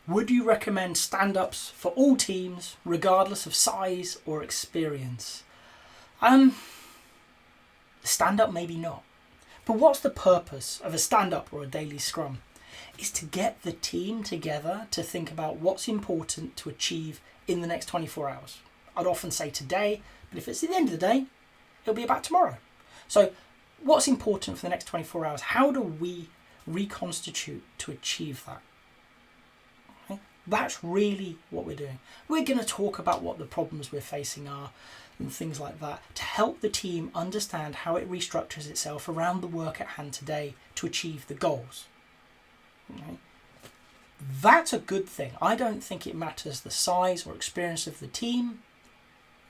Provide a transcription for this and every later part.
Would you recommend stand-ups for all teams, regardless of size or experience? Stand-up, maybe not. But what's the purpose of a stand-up or a daily scrum? Is to get the team together to think about what's important to achieve in the next 24 hours. I'd often say today, but if it's at the end of the day, it'll be about tomorrow. So what's important for the next 24 hours? How do we reconstitute to achieve that? Okay? That's really what we're doing. We're going to talk about what the problems we're facing are and things like that to help the team understand how it restructures itself around the work at hand today to achieve the goals. Okay? That's a good thing. I don't think it matters the size or experience of the team.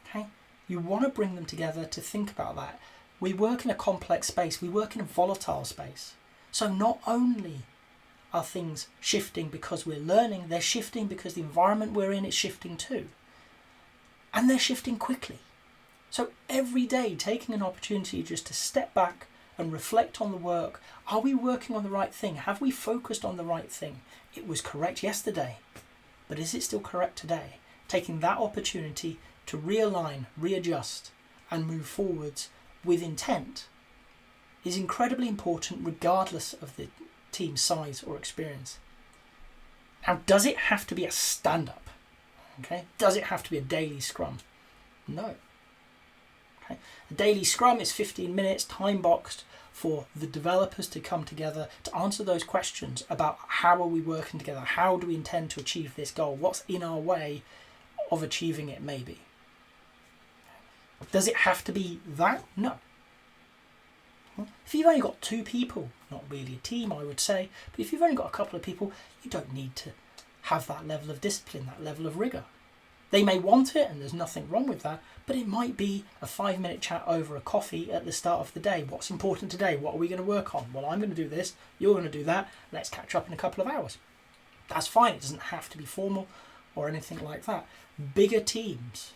Okay? You want to bring them together to think about that. We work in a complex space. We work in a volatile space. So not only are things shifting because we're learning, they're shifting because the environment we're in is shifting too. And they're shifting quickly. So every day taking an opportunity just to step back and reflect on the work. Are we working on the right thing? Have we focused on the right thing? It was correct yesterday, but is it still correct today? Taking that opportunity to realign, readjust, and move forwards with intent is incredibly important regardless of the team's size or experience. Now, does it have to be a stand-up? Okay? Does it have to be a daily scrum? No. Okay. A daily scrum is 15 minutes, time-boxed, for the developers to come together to answer those questions about how are we working together, how do we intend to achieve this goal, what's in our way of achieving it maybe. Does it have to be that? No. If you've only got 2 people, not really a team I would say, but if you've only got a couple of people, you don't need to have that level of discipline, that level of rigour. They may want it, and there's nothing wrong with that, but it might be a 5-minute chat over a coffee at the start of the day. What's important today? What are we going to work on? Well, I'm going to do this, you're going to do that, let's catch up in a couple of hours. That's fine, it doesn't have to be formal or anything like that. Bigger teams,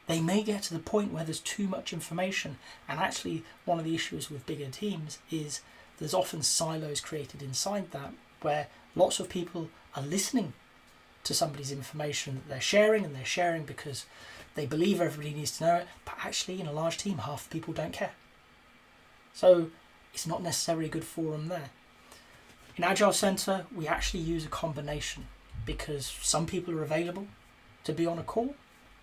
they may get to the point where there's too much information, and actually one of the issues with bigger teams is there's often silos created inside that where lots of people are listening to somebody's information that they're sharing, and they're sharing because they believe everybody needs to know it, but actually in a large team half the people don't care. So it's not necessarily a good forum there. In Agile Centre we actually use a combination because some people are available to be on a call,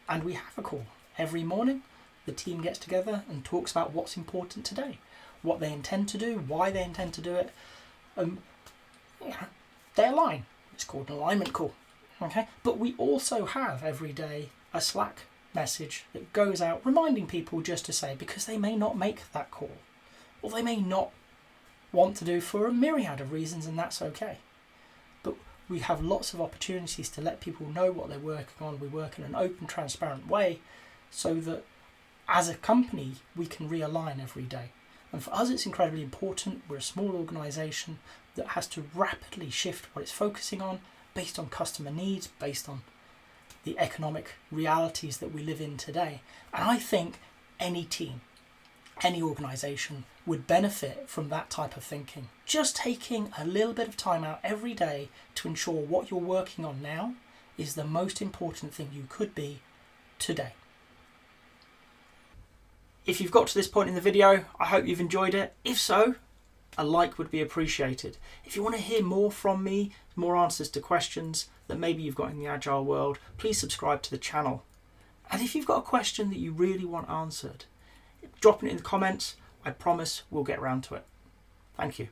and we have a call every morning. The team gets together and talks about what's important today, what they intend to do, why they intend to do it. They align. It's called an alignment call. Okay, but we also have every day a Slack message that goes out reminding people just to say, because they may not make that call, or they may not want to do for a myriad of reasons, and that's okay. But we have lots of opportunities to let people know what they're working on. We work in an open, transparent way so that as a company we can realign every day. And for us it's incredibly important. We're a small organisation that has to rapidly shift what it's focusing on based on customer needs, based on the economic realities that we live in today. And I think any team, any organisation would benefit from that type of thinking. Just taking a little bit of time out every day to ensure what you're working on now is the most important thing you could be today. If you've got to this point in the video, I hope you've enjoyed it. If so, a like would be appreciated. If you want to hear more from me, more answers to questions that maybe you've got in the Agile world, please subscribe to the channel. And if you've got a question that you really want answered, drop it in the comments. I promise we'll get around to it. Thank you.